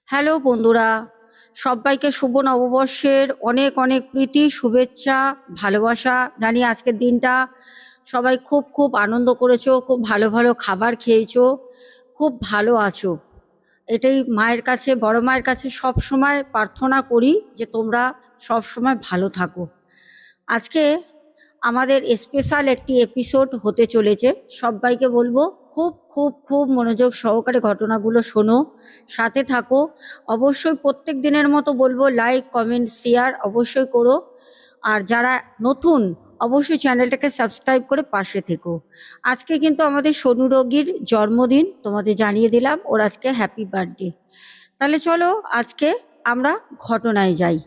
Hello বন্ধুরা, সবাইকে শুভ নববর্ষের অনেক অনেক প্রীতি, শুভেচ্ছা, ভালোবাসা জানি। আজকের দিনটা সবাই খুব খুব আনন্দ করেছো, খুব ভালো ভালো খাবার খেয়েছো, খুব ভালো আছো। এটাই মায়ের কাছে, বড় মায়ের কাছে সব সময় প্রার্থনা করি যে তোমরা সব সময় ভালো থাকো। আজকে আমাদের স্পেশাল একটি এপিসোড হতে চলেছে। সবাইকে বলবো খুব খুব খুব মনোযোগ সহকারে ঘটনাগুলো শোনো, সাথে থাকো। অবশ্যই প্রত্যেক দিনের মতো বলবো লাইক কমেন্ট শেয়ার অবশ্যই করো। আর যারা নতুন অবশ্যই চ্যানেলটাকে সাবস্ক্রাইব করে পাশে থেকো। আজকে কিন্তু আমাদের সোনু রোগীর জন্মদিন, তোমাদের জানিয়ে দিলাম ওর আজকে হ্যাপি বার্থডে। তাহলে চলো আজকে আমরা ঘটনায় যাই।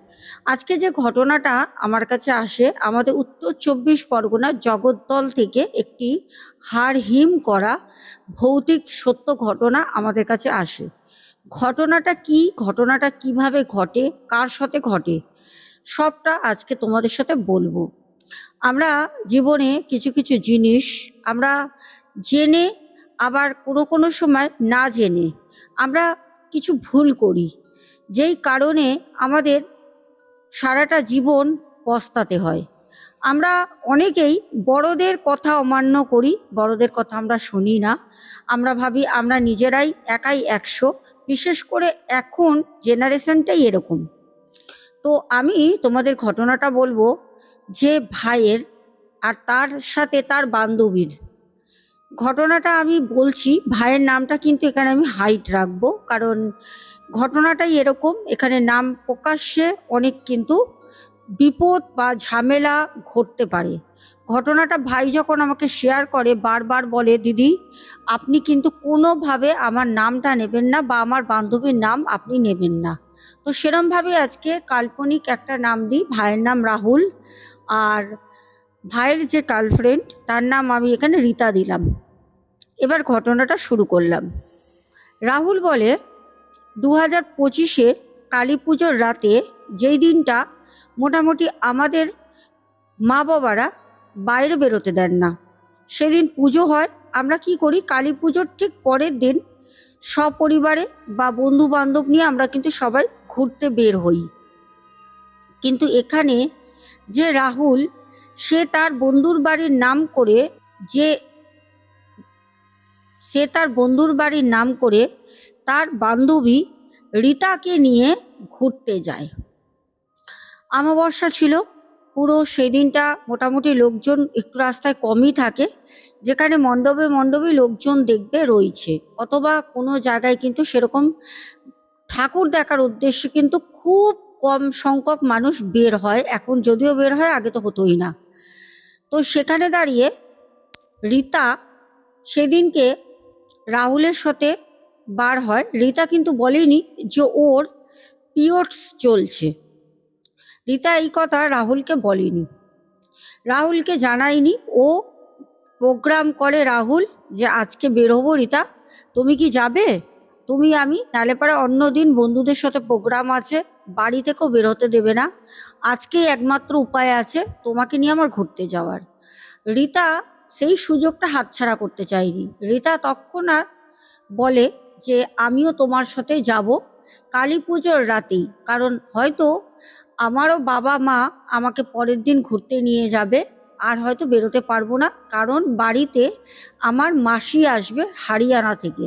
আজকে যে ঘটনাটা আমার কাছে আসে, আমাদের উত্তর 24 পরগনার জগদ্দল থেকে একটি হাড় হিম করা ভৌতিক সত্য ঘটনা আমাদের কাছে আসে। ঘটনাটা কি, ঘটনাটা কিভাবে ঘটে, কার সাথে ঘটে, সবটা আজকে তোমাদের সাথে বলবো। আমরা জীবনে কিছু কিছু জিনিস আমরা জেনে, আবার কোনো কোনো সময় না জেনে আমরা কিছু ভুল করি, যেই কারণে আমাদের সারাটা জীবন পস্তাতে হয়। আমরা অনেকেই বড়দের কথা অমান্য করি, বড়দের কথা আমরা শুনি না। আমরা ভাবি আমরা নিজেরাই একাই 100, বিশেষ করে এখন জেনারেশনটাই এরকম। তো আমি তোমাদের ঘটনাটা বলবো যে ভাইয়ের আর তার সাথে তার বান্ধবীর ঘটনাটা আমি বলছি। ভাইয়ের নামটা কিন্তু এখানে আমি হাইড রাখবো, কারণ ঘটনাটাই এরকম। এখানে নাম প্রকাশ্যে অনেক কিন্তু বিপদ বা ঝামেলা ঘটতে পারে। ঘটনাটা ভাই যখন আমাকে শেয়ার করে বারবার বলে, দিদি আপনি কিন্তু কোনোভাবে আমার নামটা নেবেন না বা আমার বান্ধবীর নাম আপনি নেবেন না। তো সেরমভাবে আজকে কাল্পনিক একটা নাম দিই। ভাইয়ের নাম রাহুল, আর ভাইয়ের যে গার্লফ্রেন্ড তার নাম আমি এখানে রীতা দিলাম। এবার ঘটনাটা শুরু করলাম। রাহুল বলে 2025-এর কালী পুজোর রাতে, যেই দিনটা মোটামুটি আমাদের মা বাবারা বাইরে বেরোতে দেন না, সেদিন পুজো হয়। আমরা কি করি, কালী পুজোর ঠিক পরের দিন সপরিবারে বা বন্ধু বান্ধব নিয়ে আমরা কিন্তু সবাই ঘুরতে বের হই। কিন্তু এখানে যে রাহুল, সে তার বন্ধুর বাড়ির নাম করে যে সে তার বন্ধুর বাড়ির নাম করে তার বান্ধবী রীতাকে নিয়ে ঘুরতে যায়। অমাবস্যা ছিল পুরো সেদিনটা, মোটামুটি লোকজন একটু রাস্তায় কমই থাকে। যেখানে মণ্ডপে মণ্ডপে লোকজন দেখবে রয়েছে, অথবা কোনো জায়গায় কিন্তু সেরকম ঠাকুর দেখার উদ্দেশ্যে কিন্তু খুব কম সংখ্যক মানুষ বের হয়। এখন যদিও বের হয়, আগে তো হতোই না। তো সেখানে দাঁড়িয়ে রীতা সেদিনকে রাহুলের সাথে বার হয়। রীতা কিন্তু বলেনি যে ওর পিরিয়ডস চলছে। রীতা এই কথা রাহুলকে বলেনি, রাহুলকে জানায়নি। ও প্রোগ্রাম করে রাহুল যে আজকে বের হবো রীতা, তুমি কি যাবে? তুমি আমি, নালে পারে অন্য দিন বন্ধুদের সাথে প্রোগ্রাম আছে, বাড়ি থেকেও বের হতে দেবে না। আজকেই একমাত্র উপায় আছে তোমাকে নিয়ে আমার ঘুরতে যাওয়ার। রীতা সেই সুযোগটা হাতছাড়া করতে চায়নি। রীতা তৎক্ষণাৎ বলে যে আমিও তোমার সাথে যাব কালী পুজোর রাতেই, কারণ হয়তো আমারও বাবা মা আমাকে পরের দিন ঘুরতে নিয়ে যাবে, আর হয়তো বেরোতে পারবো না, কারণ বাড়িতে আমার মাসি আসবে হরিয়ানা থেকে।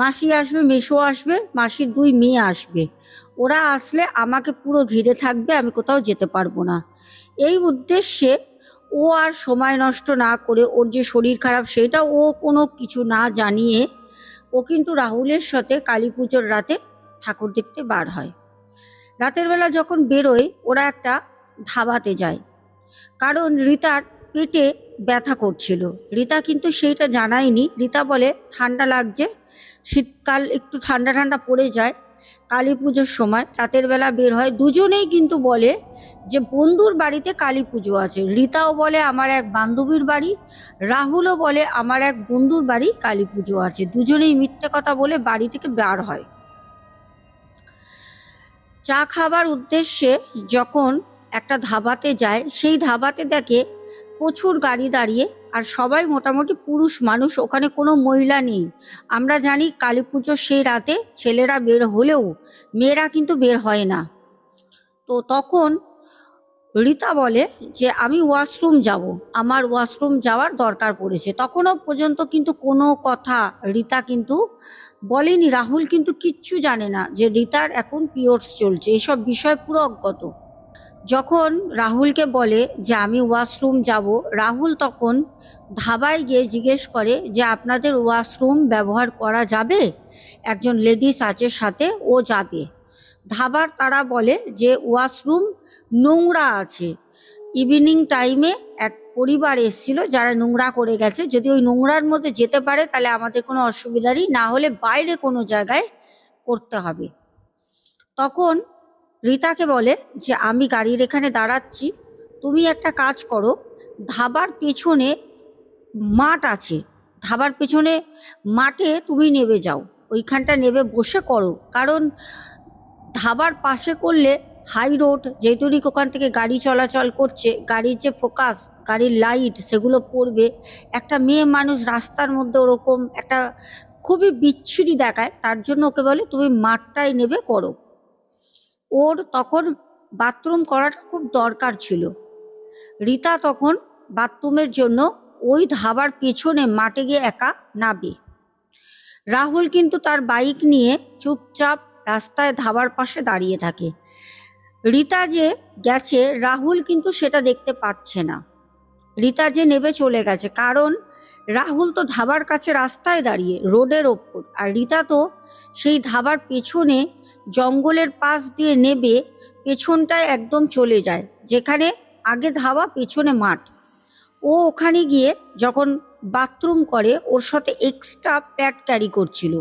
মাসি আসবে, মেসো আসবে, মাসির 2 মেয়ে আসবে। ওরা আসলে আমাকে পুরো ঘিরে থাকবে, আমি কোথাও যেতে পারবো না। এই উদ্দেশ্যে ও আর সময় নষ্ট না করে, ওর যে শরীর খারাপ সেটা ও কোনো কিছু না জানিয়ে ও কিন্তু রাহুলের সাথে কালী পুজোর রাতে ঠাকুর দেখতে বার হয়। রাতের বেলা যখন বেরোয়, ওরা একটা ধাবাতে যায়, কারণ রীতার পেটে ব্যথা করছিল। রীতা কিন্তু সেইটা জানায়নি। রীতা বলে ঠান্ডা লাগছে, শীতকাল একটু ঠান্ডা ঠান্ডা পড়ে যায়। কালী পুজোর সময় রাতের বেলা বের হয়। দুজনেই কিন্তু বলে যে বন্ধুর বাড়িতে কালী পুজো আছে। রীতাও বলে আমার এক বান্ধবীর বাড়ি, রাহুলও বলে আমার এক বন্ধুর বাড়ি কালী পুজো আছে। দুজনেই মিথ্যে কথা বলে বাড়ি থেকে বার হয়। চা খাবার উদ্দেশ্যে যখন একটা ধাবাতে যায়, সেই ধাবাতে দেখে প্রচুর গাড়ি দাঁড়িয়ে, আর সবাই মোটামুটি পুরুষ মানুষ, ওখানে কোনো মহিলা নেই। আমরা জানি কালী পুজোর সেই রাতে ছেলেরা বের হলেও মেয়েরা কিন্তু বের হয় না। তো তখন রীতা বলে যে আমি ওয়াশরুম যাব, আমার ওয়াশরুম যাওয়ার দরকার পড়েছে। তখনও পর্যন্ত কিন্তু কোনো কথা রীতা কিন্তু বলেনি। রাহুল কিন্তু কিচ্ছু জানে না যে রীতার এখন পিরিয়ডস চলছে, এসব বিষয় পুরো অজ্ঞত। যখন রাহুলকে বলে যে আমি ওয়াশরুম যাব, রাহুল তখন ধাবায় গিয়ে জিজ্ঞেস করে যে আপনাদের ওয়াশরুম ব্যবহার করা যাবে? একজন লেডিস আছে সাথে, ও যাবে। ধাবার তারা বলে যে ওয়াশরুম নোংরা আছে। ইভিনিং টাইমে এক পরিবার এসেছিল যারা নোংরা করে গেছে, যদি ওই নোংরার মধ্যে যেতে পারে তাহলে আমাদের কোনো অসুবিধা নেই, না হলে বাইরে কোনো জায়গায় করতে হবে। তখন রীতাকে বলে যে আমি গাড়ির এখানে দাঁড়াচ্ছি, তুমি একটা কাজ করো, ধাবার পেছনে মাঠ আছে, ধাবার পেছনে মাঠে তুমি নেমে যাও, ওইখানটা নেমে বসে করো। কারণ ধাবার পাশে করলে হাই রোড, যেহেতু ওখান থেকে গাড়ি চলাচল করছে, গাড়ির যে ফোকাস, গাড়ির লাইট সেগুলো পড়বে, একটা মেয়ে মানুষ রাস্তার মধ্যে ওরকম একটা খুবই বিচ্ছিরি দেখায়। তার জন্য ওকে বলে তুমি মাঠটাই নেবে করো। ওর তখন বাথরুম করাটা খুব দরকার ছিল। রীতা তখন বাথরুমের জন্য ওই ধাবার পেছনে মাঠে গিয়ে একা নাবে। রাহুল কিন্তু তার বাইক নিয়ে চুপচাপ রাস্তায় ধাবার পাশে দাঁড়িয়ে থাকে। রীতা যে গেছে রাহুল কিন্তু সেটা দেখতে পাচ্ছে না, রীতা যে নেবে চলে গেছে। কারণ রাহুল তো ধাবার কাছে রাস্তায় দাঁড়িয়ে রোডের ওপর, আর রীতা তো সেই ধাবার পেছনে জঙ্গলের পাশ দিয়ে নেবে পেছনটায় একদম চলে যায়, যেখানে আগে ধাবা পেছনে মাঠ। ও ওখানে গিয়ে যখন বাথরুম করে, ওর সাথে এক্সট্রা প্যাড ক্যারি করছিল,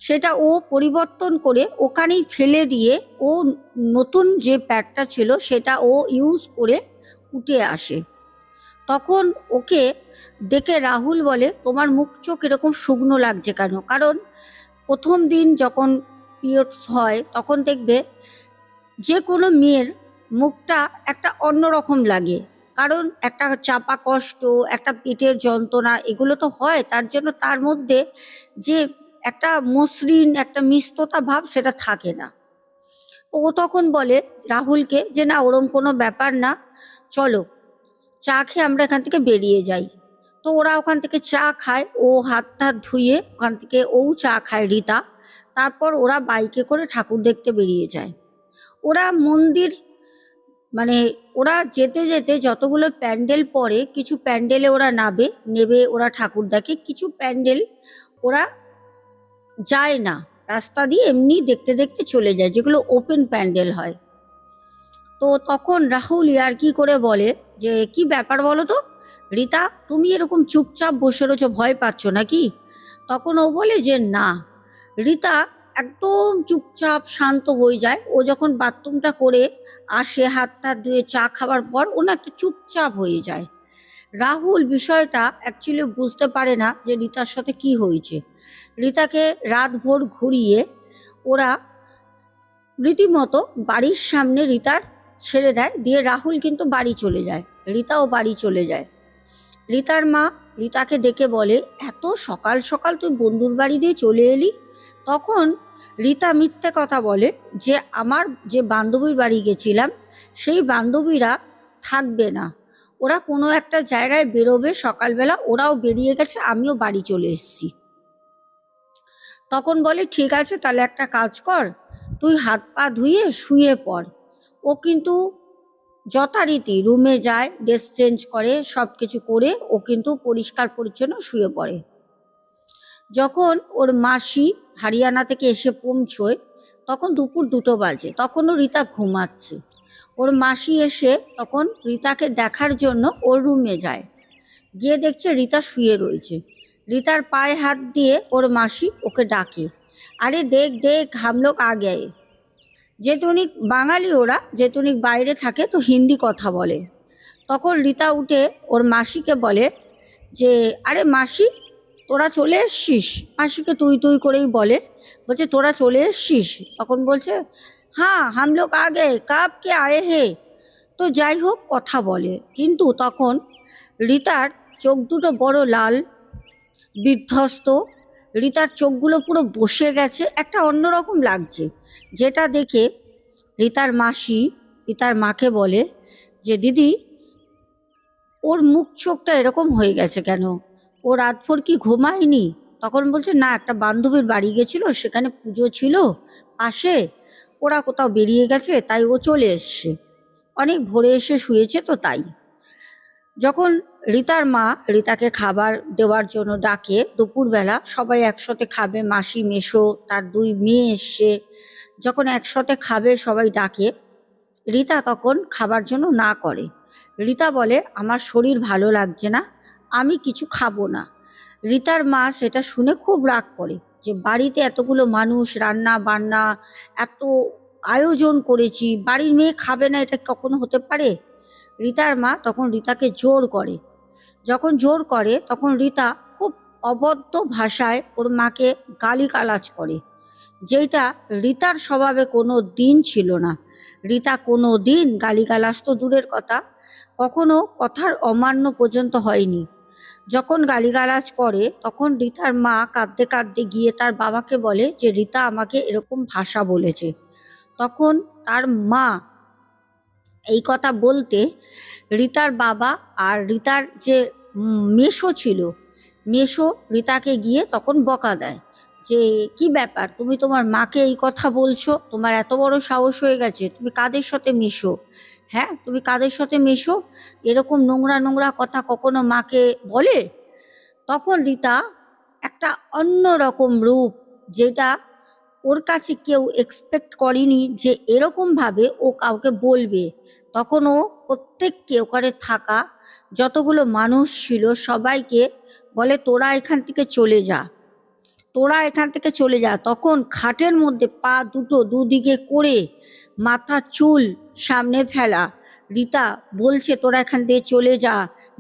সেটা ও পরিবর্তন করে ওখানেই ফেলে দিয়ে ও নতুন যে প্যাডটা ছিল সেটা ও ইউজ করে উঠে আসে। তখন ওকে দেখে রাহুল বলে তোমার মুখ চোখ এরকম শুকনো লাগছে কেন? কারণ প্রথম দিন যখন পিরিয়ডস হয় তখন দেখবে যে কোনো মেয়ের মুখটা একটা অন্যরকম লাগে, কারণ একটা চাপা কষ্ট, একটা পেটের যন্ত্রণা, এগুলো তো হয়। তার জন্য তার মধ্যে যে একটা মসৃণ একটা মিষ্টতা ভাব সেটা থাকে না। ও তখন বলে রাহুলকে যে না, ওরম কোনো ব্যাপার না, চলো চা খেয়ে আমরা এখান থেকে বেরিয়ে যাই। তো ওরা ওখান থেকে চা খায়, ও হাত টাত ধুয়ে ওখান থেকে ও চা খায় রীতা। তারপর ওরা বাইকে করে ঠাকুর দেখতে বেরিয়ে যায়। ওরা মন্দির মানে ওরা যেতে যেতে যতগুলো প্যান্ডেল পড়ে, কিছু প্যান্ডেলে ওরা নেবে ওরা ঠাকুর দেখে, কিছু প্যান্ডেল ওরা যায় না, রাস্তা দিয়ে এমনি দেখতে দেখতে চলে যায়, যেগুলো ওপেন প্যান্ডেল হয়। তো তখন রাহুল ইয়ার্কি করে বলে যে কি ব্যাপার বলো তো রীতা, তুমি এরকম চুপচাপ বসে রয়েছো, ভয় পাচ্ছ নাকি? তখন ও বলে যে না। রীতা একদম চুপচাপ শান্ত হয়ে যায়। ও যখন বাথরুমটা করে আসে হাত টাত ধুয়ে চা খাবার পর, ও না একটু চুপচাপ হয়ে যায়। রাহুল বিষয়টা অ্যাকচুয়ালি বুঝতে পারে না যে রীতার সাথে কি হয়েছে। রীতাকে রাতভর ঘুরিয়ে ওরা রীতিমতো বাড়ির সামনে রীতার ছেড়ে দেয়, দিয়ে রাহুল কিন্তু বাড়ি চলে যায়, রীতাও বাড়ি চলে যায়। রীতার মা রীতাকে ডেকে বলে এত সকাল সকাল তুই বন্ধুর বাড়ি দিয়ে চলে এলি? তখন রীতা মিথ্যে কথা বলে যে আমার যে বান্ধবীর বাড়ি গেছিলাম সেই বান্ধবীরা থাকবে না, ওরা কোনো একটা জায়গায় বেরোবে সকালবেলা, ওরাও বেরিয়ে গেছে, আমিও বাড়ি চলে এসেছি। তখন বলে ঠিক আছে, তাহলে একটা কাজ কর, তুই হাত পা ধুয়ে শুয়ে পড়। ও কিন্তু যথারীতি রুমে যায়, ড্রেস চেঞ্জ করে, সব কিছু করে ও কিন্তু পরিষ্কার পরিচ্ছন্ন শুয়ে পড়ে। যখন ওর মাসি হরিয়ানা থেকে এসে পৌঁছয় তখন দুপুর 2টো বাজে, তখনও রীতা ঘুমাচ্ছে। ওর মাসি এসে তখন রীতাকে দেখার জন্য ওর রুমে যায়, গিয়ে দেখছে রীতা শুয়ে রয়েছে। রীতার পায়ে হাত দিয়ে ওর মাসি ওকে ডাকে, আরে দেখ দেখ হাম লোগ আ গয়ে। যেতুনিক বাঙালি ওরা, যেতুনিক বাইরে থাকে তো হিন্দি কথা বলে। তখন রীতা উঠে ওর মাসিকে বলে যে আরে মাসি তোরা চলে এসছিস, মাসিকে তুই তুই করেই বলে, বলছে তোরা চলে এসছিস? তখন বলছে হ্যাঁ হাম লোগ আ গয়ে, কাব কে আয়ে হে। তো যাই হোক কথা বলে, কিন্তু তখন রিতার চোখ দুটো বড় লাল, বিধ্বস্ত। রিতার চোখগুলো পুরো বসে গেছে, একটা অন্যরকম লাগছে, যেটা দেখে রিতার মাসি রিতার মাকে বলে যে দিদি, ওর মুখ চোখটা এরকম হয়ে গেছে কেন? ও রাতভর কি ঘুমায়নি? তখন বলছে না, একটা বান্ধবীর বাড়ি গেছিল, সেখানে পুজো ছিল পাশে, ওরা কোথাও বেরিয়ে গেছে, তাই ও চলে এসছে, অনেক ভোরে এসে শুয়েছে তো তাই। যখন রিতার মা রিতাকে খাবার দেওয়ার জন্য ডাকে দুপুরবেলা, সবাই একসাথে খাবে, মাসি মেশো তার দুই মেয়ে এসছে, যখন একসাথে খাবে সবাই ডাকে, রিতা তখন খাবার জন্য না করে। রিতা বলে আমার শরীর ভালো লাগছে না, আমি কিছু খাবো না। রিতার মা সেটা শুনে খুব রাগ করে যে বাড়িতে এতগুলো মানুষ, রান্না বান্না, এত আয়োজন করেছি, বাড়ির মেয়ে খাবে না, এটা কখনো হতে পারে? রিতার মা তখন রিতাকে জোর করে। যখন জোর করে তখন রিতা খুব অবদ্ধ ভাষায় ওর মাকে গালিগালাজ করে, যেটা রিতার স্বভাবে কোনো দিন ছিল না। রিতা কোনো দিন গালিগালাজ তো দূরের কথা, কখনো কথার অমান্য পর্যন্ত হয়নি। যখন গালিগালাজ করে তখন রিতার মা কাঁদতে কাঁদতে গিয়ে তার বাবাকে বলে যে রিতা আমাকে এরকম ভাষা বলেছে। তখন তার মা এই কথা বলতে রিতার বাবা আর রিতার যে মেসো ছিল, মেসো রিতাকে গিয়ে তখন বকা দেয় যে কি ব্যাপার, তুমি তোমার মাকে এই কথা বলছো? তোমার এত বড় সাহস হয়ে গেছে, তুমি কাদের সাথে মেশো? হ্যাঁ, তুমি কাদের সাথে মেশো? এরকম নোংরা নোংরা কথা কখনো মাকে বলে? তখন রিতা একটা অন্য রকম রূপ, যেটা ওর কাছে কেউ এক্সপেক্ট করেনি যে এরকমভাবে ও কাউকে বলবে, তখন ও প্রত্যেককে ওখানে থাকা যতগুলো মানুষ ছিল সবাইকে বলে তোরা এখান থেকে চলে যা, তোরা এখান থেকে চলে যা। তখন খাটের মধ্যে পা দুটো দুদিকে করে, মাথা চুল সামনে ফেলা, রিতা বলছে তোরা এখান থেকে চলে যা,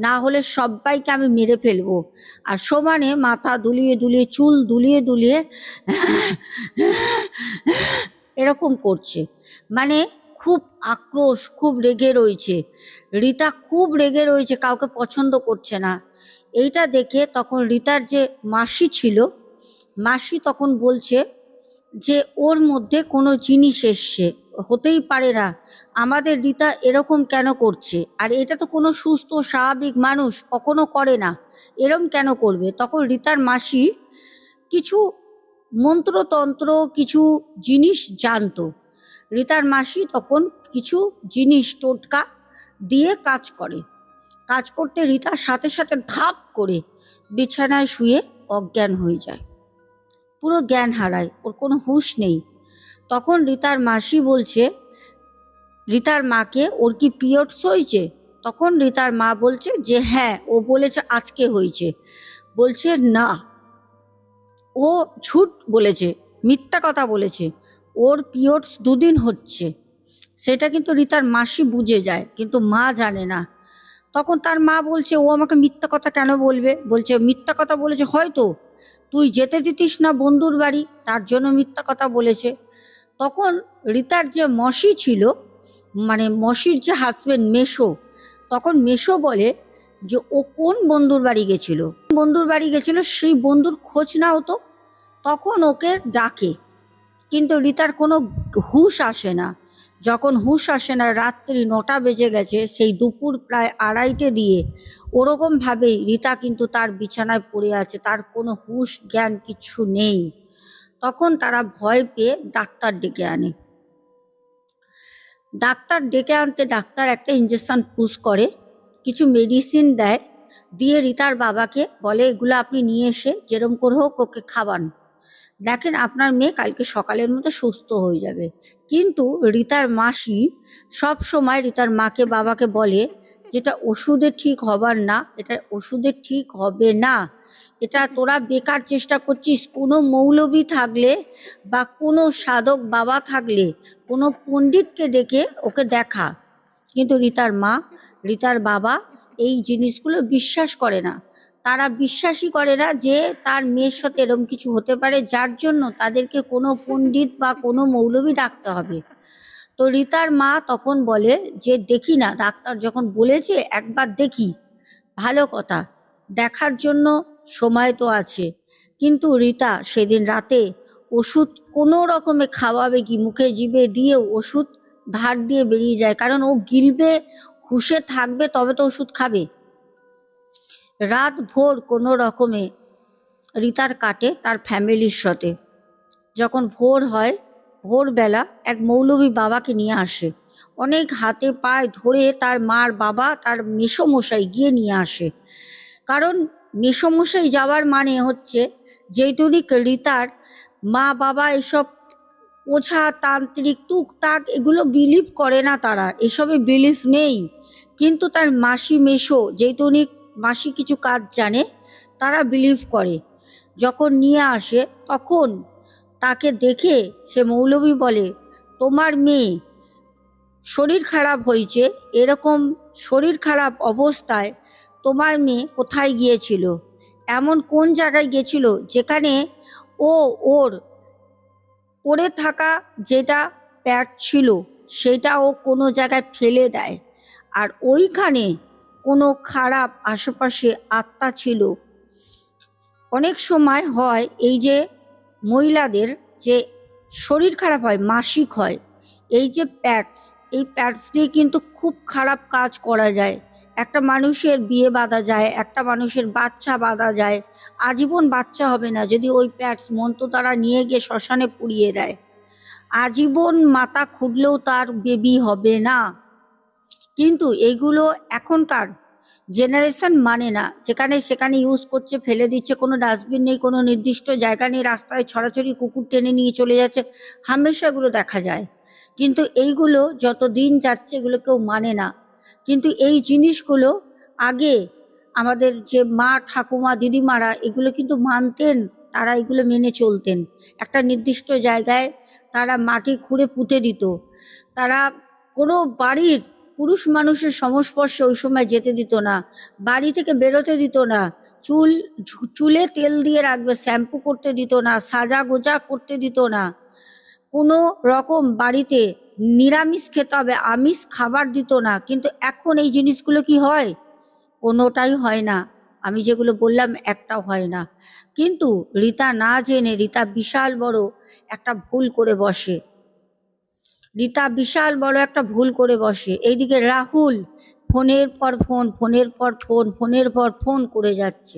না হলে সবাইকে আমি মেরে ফেলবো। আর সমানে মাথা দুলিয়ে দুলিয়ে, চুল দুলিয়ে দুলিয়ে এরকম করছে, মানে খুব আক্রোশ, খুব রেগে রয়েছে। রিতা খুব রেগে রয়েছে, কাউকে পছন্দ করছে না। এইটা দেখে তখন রিতার যে মাসি ছিল, মাসি তখন বলছে যে ওর মধ্যে কোনো জিনিস এসছে, হতেই পারে না, আমাদের রিতা এরকম কেন করছে? আর এটা তো কোনো সুস্থ স্বাভাবিক মানুষ কখনো করে না, এরম কেন করবে? তখন রিতার মাসি কিছু মন্ত্রতন্ত্র, কিছু জিনিস জানতো। রিতার মাসি তখন কিছু জিনিস টোটকা দিয়ে কাজ করে। কাজ করতে রিতার সাথে সাথে ধাপ করে বিছানায় শুয়ে অজ্ঞান হয়ে যায়, পুরো জ্ঞান হারায়, ওর কোনো হুঁশ নেই। তখন রিতার মাসি বলছে রিতার মাকে ওর কি পিরিয়ডস হয়েছে? তখন রিতার মা বলছে যে হ্যাঁ, ও বলেছে আজকে হয়েছে। বলছে না, ও ঝুট বলেছে, মিথ্যা কথা বলেছে, ওর পিরিয়ডস 2 দিন হচ্ছে। সেটা কিন্তু রিতার মাসি বুঝে যায়, কিন্তু মা জানে না। তখন তার মা বলছে ও আমাকে মিথ্যা কথা কেন বলবে? বলছে মিথ্যা কথা বলেছে হয়তো, তুই যেতে দিতিস না বন্ধুর বাড়ি, তার জন্য মিথ্যা কথা বলেছে। তখন রিতার যে মসি ছিল, মানে মসির যে হাজবেন্ড মেসো, তখন মেসো বলে যে ও কোন বন্ধুর বাড়ি গেছিল, বন্ধুর বাড়ি গেছিল, সেই বন্ধুর খোঁজ নাও তো। তখন ওকে ডাকে, কিন্তু রিতার কোনো হুঁশ আসে না। যখন হুঁশ আসে না, রাত্রি 9টা বেজে গেছে, সেই দুপুর প্রায় 2:30 দিয়ে, ওরকমভাবেই রিতা কিন্তু তার বিছানায় পড়ে আছে, তার কোনো হুঁশ জ্ঞান কিচ্ছু নেই। তখন তারা ভয় পেয়ে ডাক্তার ডেকে আনে। ডাক্তার ডেকে আনতে ডাক্তার একটা ইঞ্জেকশন পুশ করে, কিছু মেডিসিন দেয়, দিয়ে রিতার বাবাকে বলে এগুলো আপনি নিয়ে এসে যেরম করে হোক ওকে খাওয়ান, দেখেন আপনার মেয়ে কালকে সকালের মধ্যে সুস্থ হয়ে যাবে। কিন্তু রিতার মাসি সব সময় রিতার মাকে বাবাকে বলে যেটা ওষুধে ঠিক হবার না, এটা ওষুধে ঠিক হবে না, এটা তোরা বেকার চেষ্টা করছিস। কোনো মৌলবি থাকলে বা কোনো সাধক বাবা থাকলে কোনো পণ্ডিতকে ডেকে ওকে দেখা। কিন্তু রিতার মা, রিতার বাবা এই জিনিসগুলো বিশ্বাস করে না। তারা বিশ্বাসই করে না যে তার মেয়ের সাথে এরকম কিছু হতে পারে, যার জন্য তাদেরকে কোনো পণ্ডিত বা কোনো মৌলবি ডাকতে হবে। তো রিতার মা তখন বলে যে দেখি না, ডাক্তার যখন বলেছে একবার দেখি। ভালো কথা, দেখার জন্য সময় তো আছে, কিন্তু রিতা সেদিন রাতে ওষুধ কোনো রকমে খাওয়াবে কি, মুখে জিভে দিয়েও ওষুধ ধার দিয়ে বেরিয়ে যায়, কারণ ও গিলবে, হুঁশে থাকবে তবে তো ওষুধ খাবে। রাত ভোর কোনো রকমে রিতার কাটে তার ফ্যামিলির সাথে। যখন ভোর হয়, ভোরবেলা এক মৌলভী বাবাকে নিয়ে আসে, অনেক হাতে পায়ে ধরে তার মার বাবা তার মেসোমশাই গিয়ে নিয়ে আসে। কারণ মেসোমশাই যাওয়ার মানে হচ্ছে যেটুনিক রিতার মা বাবা এসব ওঝা তান্ত্রিক টুকটাক এগুলো বিলিভ করে না, তারা এসবে বিলিভ নেই, কিন্তু তার মাসি মেসো যেটুনিক মাসি কিছু কাজ জানে তারা বিলিভ করে। যখন নিয়ে আসে তখন তাকে দেখে সে মৌলভী বলে, তোমার মেয়ে শরীর খারাপ হয়েছে, এরকম শরীর খারাপ অবস্থায় তোমার মেয়ে কোথায় গিয়েছিল, এমন কোন জায়গায় গিয়েছিল যেখানে ও ওর পড়ে থাকা যেটা প্যাড ছিল সেটা ও কোনো জায়গায় ফেলে দেয়, আর ওইখানে কোনো খারাপ আশেপাশে আত্মা ছিল। অনেক সময় হয় এই যে মহিলাদের যে শরীর খারাপ হয়, মাসিক হয়, এই যে প্যাডস, এই প্যাডস দিয়ে কিন্তু খুব খারাপ কাজ করা যায়। একটা মানুষের বিয়ে বাঁধা যায়, একটা মানুষের বাচ্চা বাঁধা যায়, আজীবন বাচ্চা হবে না যদি ওই প্যাডস মন্ত্র তারা নিয়ে গিয়ে শ্মশানে পুড়িয়ে দেয়, আজীবন মাথা খুঁড়লেও তার বেবি হবে না। কিন্তু এইগুলো এখনকার জেনারেশন মানে না, যেখানে সেখানে ইউজ করছে, ফেলে দিচ্ছে, কোনো ডাস্টবিন নেই, কোনো নির্দিষ্ট জায়গা নেই, রাস্তায় ছড়াছড়ি কুকুর টেনে নিয়ে চলে যাচ্ছে, হামেশা এগুলো দেখা যায়। কিন্তু এইগুলো যত দিন যাচ্ছে এগুলো কেউ মানে না, কিন্তু এই জিনিসগুলো আগে আমাদের যে মা ঠাকুমা দিদিমারা এগুলো কিন্তু মানতেন, তারা এগুলো মেনে চলতেন। একটা নির্দিষ্ট জায়গায় তারা মাটি খুঁড়ে পুঁতে দিত, তারা কোনো বাড়ির পুরুষ মানুষের সংস্পর্শে ওই সময় যেতে দিত না, বাড়ি থেকে বেরোতে দিত না, চুলে তেল দিয়ে রাখবে, শ্যাম্পু করতে দিত না, সাজা গোজা করতে দিত না, কোনো রকম বাড়িতে নিরামিষ খেতে হবে, আমিষ খাবার দিত না। কিন্তু এখন এই জিনিসগুলো কি হয়? কোনোটাই হয় না, আমি যেগুলো বললাম একটাও হয় না। কিন্তু রিতা না জেনে রিতা বিশাল বড় একটা ভুল করে বসে, রিতা বিশাল বড় একটা ভুল করে বসে। এইদিকে রাহুল ফোনের পর ফোন, ফোনের পর ফোন, ফোনের পর ফোন করে যাচ্ছে।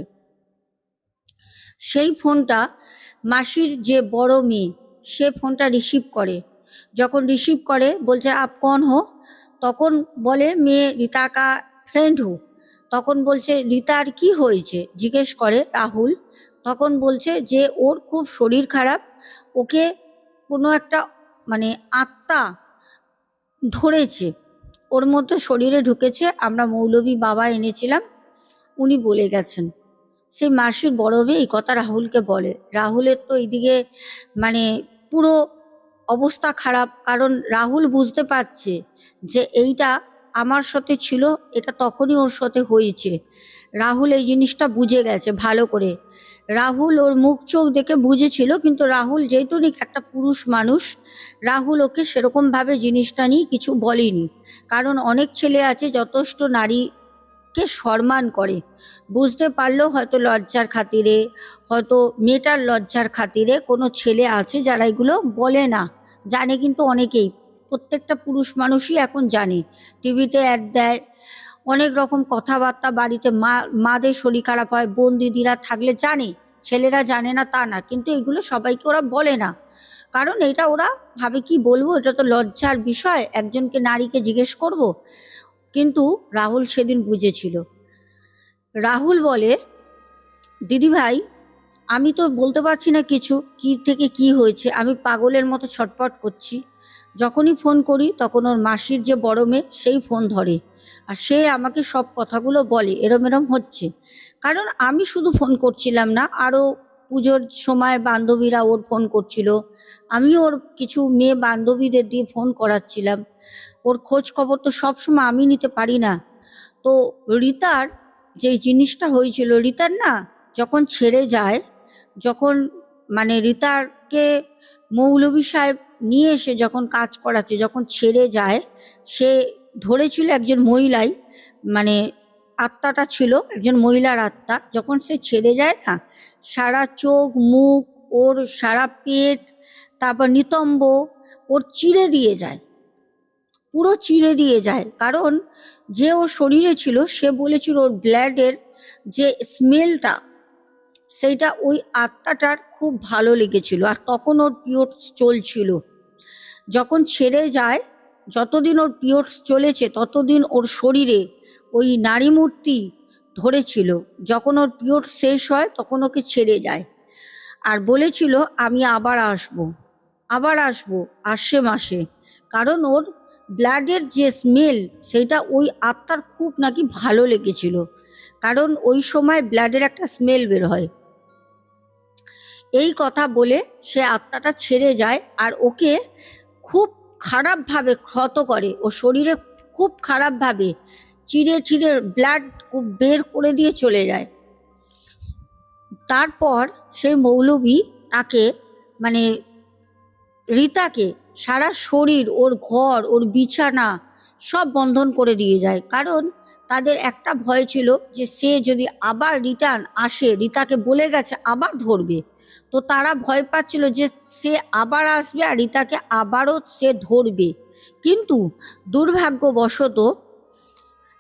সেই ফোনটা মাসির যে বড় মেয়ে সে ফোনটা রিসিভ করে, যখন রিসিভ করে বলছে আপ কौन हो, তখন বলে মেয়ে রিতা কা ফ্রেন্ড হু। তখন বলছে রিতার কি হয়েছে জিজ্ঞেস করে রাহুল, তখন বলছে যে ওর খুব শরীর খারাপ, ওকে কোনো একটা মানে আত্মা ধরেছে, ওর মধ্যে শরীরে ঢুকেছে, আমরা মৌলভী বাবা এনেছিলাম, উনি বলে গেছেন। সেই মাসির বড় মেয়ে এই কথা রাহুলকে বলে। রাহুলের তো এইদিকে মানে পুরো অবস্থা খারাপ, কারণ রাহুল বুঝতে পারছে যে এইটা আমার সাথে ছিল, এটা তখনই ওর সাথে হয়েছে। রাহুল এই জিনিসটা বুঝে গেছে ভালো করে, রাহুল ওর মুখ চোখ দেখে বুঝেছিল, কিন্তু রাহুল যেহেতু একটা পুরুষ মানুষ, রাহুল ওকে সেরকমভাবে জিনিসটা নিয়ে কিছু বলেনি। কারণ অনেক ছেলে আছে যথেষ্ট নারীকে সম্মান করে, বুঝতে পারলেও হয়তো লজ্জার খাতিরে, হয়তো মেয়েটার লজ্জার খাতিরে কোনো ছেলে আছে যারা এগুলো বলে না, জানে কিন্তু অনেকেই, প্রত্যেকটা পুরুষ মানুষই এখন জানে, টিভিতে অ্যাড দেয়, অনেক রকম কথাবার্তা, বাড়িতে মাদের শরীর খারাপ হয়, বোন দিদিরা থাকলে জানে, ছেলেরা জানে না তা না, কিন্তু এগুলো সবাইকে ওরা বলে না, কারণ এটা ওরা ভাবে কি বলবো, এটা তো লজ্জার বিষয়, একজনকে নারীকে জিজ্ঞেস করব। কিন্তু রাহুল সেদিন বুঝেছিল। রাহুল বলে দিদি ভাই আমি তো বলতে পারছি না কিছু, কি থেকে কি হয়েছে, আমি পাগলের মতো ছটপট করছি। যখনই ফোন করি তখন ওর মাসির যে বড় মেয়ে সেই ফোন ধরে, আর সে আমাকে সব কথাগুলো বলে এরম এরম হচ্ছে। কারণ আমি শুধু ফোন করছিলাম না, আরও পুজোর সময় বান্ধবীরা ওর ফোন করছিল, আমি ওর কিছু মেয়ে বান্ধবীদের দিয়ে ফোন করাচ্ছিলাম, ওর খোঁজ খবর তো সবসময় আমি নিতে পারি না। তো রিতার যে জিনিসটা হয়েছিল, রিতার না যখন ছেড়ে যায়, যখন মানে রিতারকে মৌলভী সাহেব নিয়ে এসে যখন কাজ করাচ্ছে, যখন ছেড়ে যায়, সে ধরেছিল একজন মহিলাই, মানে আত্মাটা ছিল একজন মহিলার আত্মা, যখন সে ছেড়ে যায় না, সারা চোখ মুখ ওর সারা পেট তারপর নিতম্ব ওর চিরে দিয়ে যায়, পুরো চিরে দিয়ে যায়। কারণ যে ওর শরীরে ছিল সে বলেছিল ওর ব্লাডের যে স্মেলটা সেইটা ওই আত্মাটার খুব ভালো লেগেছিল। আর তখন ওর পিরিয়ডস চলছিল। যখন ছেড়ে যায়, যতদিন ওর পিরিয়ডস চলেছে ততদিন ওর শরীরে ওই নারী মূর্তি ধরেছিল। যখন ওর পিরিয়ড শেষ হয় তখন ওকে ছেড়ে যায় আর বলেছিল আমি আবার আসবো, আবার আসবো আসে মাসে। কারণ ওর ব্লাডের যে স্মেল সেটা ওই আত্মার খুব নাকি ভালো লেগেছিল, কারণ ওই সময় ব্লাডের একটা স্মেল বের হয়। এই কথা বলে সে আত্মাটা ছেড়ে যায় আর ওকে খুব খারাপভাবে ক্ষত করে, ও শরীরে খুব খারাপভাবে চিড়ে চিড়ে ব্লাড বের করে দিয়ে চলে যায়। তারপর সেই মৌলবী তাকে মানে রীতাকে সারা শরীর, ওর ঘর, ওর বিছানা সব বন্ধন করে দিয়ে যায়। কারণ তাদের একটা ভয় ছিল যে সে যদি আবার রিটার্ন আসে, রীতাকে বলে গেছে আবার ধরবে, তো তারা ভয় পাচ্ছিল যে সে আবার আসবে আর রীতাকে আবারও সে ধরবে। কিন্তু দুর্ভাগ্যবশত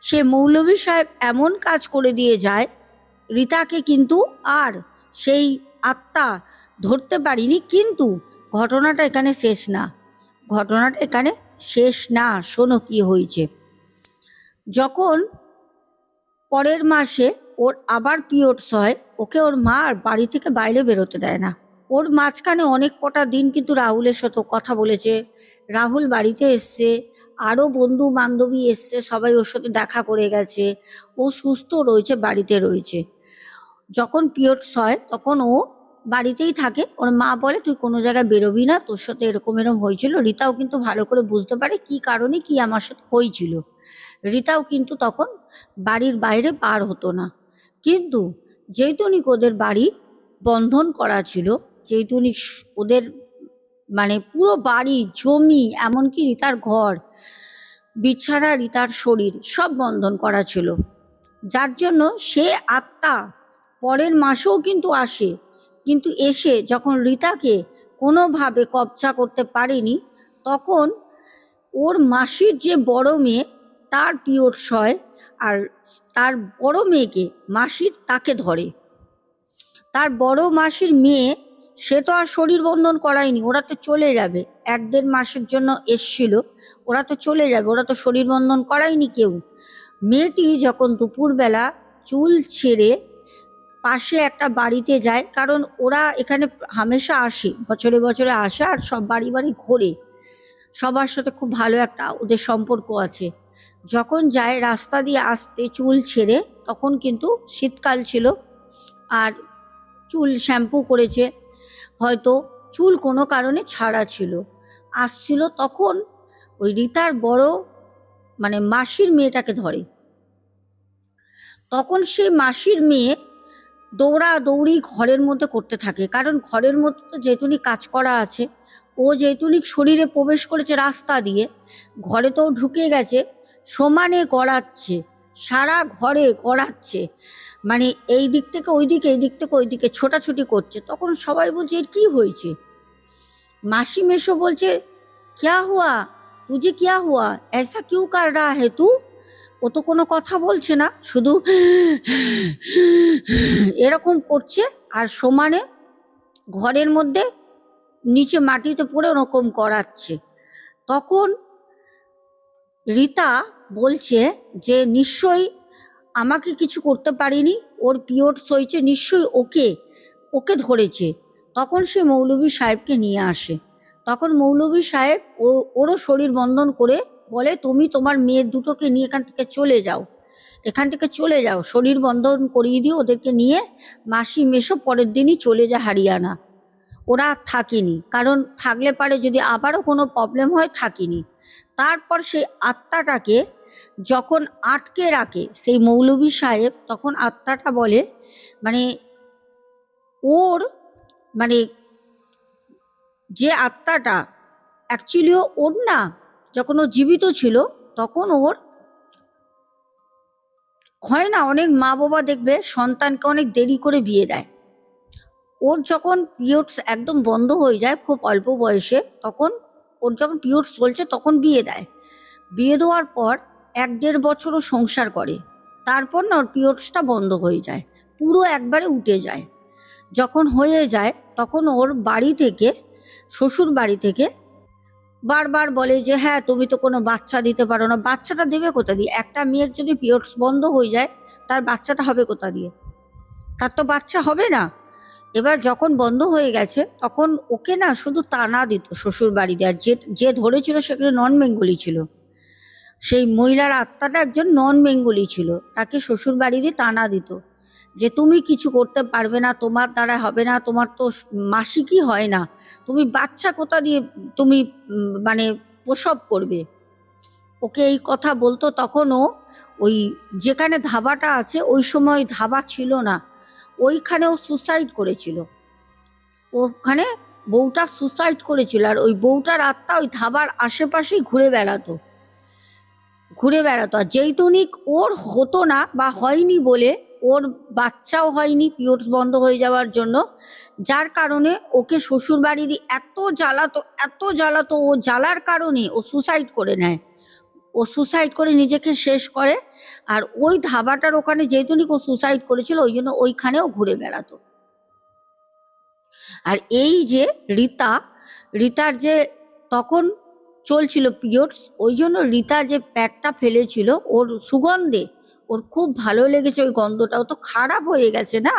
সে মৌলভী সাহেব এমন কাজ করে দিয়ে যায়, রীতাকে কিন্তু আর সেই আত্মা ধরতে পারিনি। কিন্তু ঘটনাটা এখানে শেষ না, ঘটনাটা এখানে শেষ না। শোনো কি হয়েছে। যখন পরের মাসে ওর আবার পিরিয়ডস হয়, ওকে ওর মা আর বাড়ি থেকে বাইরে বেরোতে দেয় না। ওর মাঝখানে অনেক কটা দিন কিন্তু রাহুলের সাথে কথা বলেছে, রাহুল বাড়িতে এসছে, আরও বন্ধু বান্ধবী এসছে, সবাই ওর সাথে দেখা করে গেছে, ও সুস্থ রয়েছে, বাড়িতে রয়েছে। যখন পিরিয়ডস হয় তখন ও বাড়িতেই থাকে। ওর মা বলে তুই কোনো জায়গায় বেরোবি না, তোর সাথে এরকম এরকম হয়েছিল। রীতাও কিন্তু ভালো করে বুঝতে পারে কি কারণে কি আমার সাথে হয়েছিল। রীতাও কিন্তু তখন বাড়ির বাইরে পার হতো না। কিন্তু যেহেতুনিক ওদের বাড়ি বন্ধন করা ছিল, যেহেতুনিক ওদের মানে পুরো বাড়ি জমি এমনকি রীতার ঘর বিছানা রীতার শরীর সব বন্ধন করা ছিল, যার জন্য সে আত্মা পরের মাসেও কিন্তু আসে। কিন্তু এসে যখন রীতাকে কোনোভাবে কবজা করতে পারেনি, তখন ওর মাসির যে বড় মেয়ে তার পিরিয়ডস হয় আর তার বড় মেয়েকে মাসির তাকে ধরে। তার বড় মাসির মেয়ে সে তো আর শরীর বন্ধন করায়নি, ওরা তো চলে যাবে, 1-1.5 মাসের জন্য এসছিল, ওরা তো চলে যাবে, ওরা তো শরীর বন্ধন করায়নি কেউ। মেয়েটি যখন দুপুরবেলা চুল ছেড়ে পাশে একটা বাড়িতে যায়, কারণ ওরা এখানে হামেশা আসে, বছরে বছরে আসে আর সব বাড়ি বাড়ি ঘোরে, সবার সাথে খুব ভালো একটা ওদের সম্পর্ক আছে। যখন যায় রাস্তা দিয়ে আসতে চুল ছেড়ে, তখন কিন্তু শীতকাল ছিল আর চুল শ্যাম্পু করেছে, হয়তো চুল কোনো কারণে ছাড়া ছিল, আসছিল, তখন ওই রীতার বড় মানে মাসির মেয়েটাকে ধরে। তখন সেই মাসির মেয়ে দৌড়াদৌড়ি ঘরের মধ্যে করতে থাকে, কারণ ঘরের মধ্যে তো যেহেতুনি কাজ করা আছে, ও যেহেতুনি শরীরে প্রবেশ করেছে রাস্তা দিয়ে, ঘরে তো ঢুকে গেছে, সমানে গড়াচ্ছে, সারা ঘরে গড়াচ্ছে, মানে এই দিক থেকে ওই দিকে, এই দিক থেকে ওই দিকে ছোটাছুটি করছে। তখন সবাই বলছে এর কী হয়েছে। মাসি মেশো বলছে ক্যা হুয়া, তুঝে ক্যা হুয়া, ऐसा क्यों कर रहा है तू। ও তো কোনো কথা বলছে না, শুধু এরকম করছে আর সমানে ঘরের মধ্যে নিচে মাটিতে পড়ে ওরকম করাচ্ছে। তখন রীতা বলছে যে নিশ্চয়ই আমাকে কিছু করতে পারিনি, ওর পিরিয়ডস হয়েছে, নিশ্চয়ই ওকে ওকে ধরেছে। তখন সে মৌলভী সাহেবকে নিয়ে আসে। তখন মৌলভী সাহেব ওরও শরীর বন্ধন করে বলে তুমি তোমার মেয়ের দুটোকে নিয়ে এখান থেকে চলে যাও, এখান থেকে চলে যাও, শরীর বন্ধন করিয়ে দিও ওদেরকে নিয়ে। মাসি মেশো পরের দিনই চলে যায় হারিয়ানা। ওরা থাকেনি, কারণ থাকলে পারে যদি আবারও কোনো প্রবলেম হয়, থাকিনি। তারপর সেই আত্মাটাকে যখন আটকে রাখে সেই মৌলভী সাহেব, তখন আত্মাটা বলে মানে ওর মানে যে আত্মাটা অ্যাকচুয়ালিও ওর না, যখন ও জীবিত ছিল তখন ওর হয় না, অনেক মা বাবা দেখবে সন্তানকে অনেক দেরি করে বিয়ে দেয়। ওর যখন পিরিয়ডস একদম বন্ধ হয়ে যায় খুব অল্প বয়সে, তখন ওর যখন পিরিয়ডস চলছে তখন বিয়ে দেয়। বিয়ে দেওয়ার পর 1-1.5 বছরও সংসার করে, তারপর না ওর পিরিয়ডসটা বন্ধ হয়ে যায়, পুরো একবারে উঠে যায়। যখন হয়ে যায় তখন ওর বাড়ি থেকে, শ্বশুর বাড়ি থেকে বারবার বলে যে হ্যাঁ তুমি তো কোনো বাচ্চা দিতে পারো না। বাচ্চাটা দেবে কোথা দিয়ে? একটা মেয়ের যদি পিরিয়ডস বন্ধ হয়ে যায় তার বাচ্চাটা হবে কোথা দিয়ে? তার তো বাচ্চা হবে না। এবার যখন বন্ধ হয়ে গেছে তখন ওকে না শুধু টানা দিত শ্বশুর বাড়িতে। আর যে যে ধরেছিল সেগুলো নন বেঙ্গলি ছিল, সেই মহিলার আত্মাটা একজন নন বেঙ্গলি ছিল, তাকে শ্বশুর বাড়িতে টানা দিত যে তুমি কিছু করতে পারবে না, তোমার দ্বারা হবে না, তোমার তো মাসিকই হয় না, তুমি বাচ্চা কোথা দিয়ে তুমি মানে প্রসব করবে। ওকে এই কথা বলতো। তখনও ওই যেখানে ধাবাটা আছে ওই সময় ধাবা ছিল না, ওইখানেও সুসাইড করেছিল। ওখানে বউটা সুসাইড করেছিল, আর ওই বউটার আত্মা ওই ধাবার আশেপাশেই ঘুরে বেড়াতো। আর যেইটুনিক ওর হতো না বা হয়নি বলে, ওর বাচ্চাও হয়নি পিরিয়ডস বন্ধ হয়ে যাওয়ার জন্য, যার কারণে ওকে শ্বশুর বাড়িরই এত জ্বালাতো, ও জ্বালার কারণে ও সুসাইড করে নেয়। ও সুসাইড করে নিজেকে শেষ করে। আর ওই ধাবাটার ওখানে যেহেতুনিক ও সুসাইড করেছিল ওই জন্য ওইখানেও ঘুরে বেড়াতো। আর এই যে রিতার যে তখন চলছিল পিরিয়ডস, ওই জন্য রিতা যে প্যাডটা ফেলেছিল ওর সুগন্ধে ওর খুব ভালো লেগেছে। ওই গন্ধটাও তো খারাপ হয়ে গেছে না,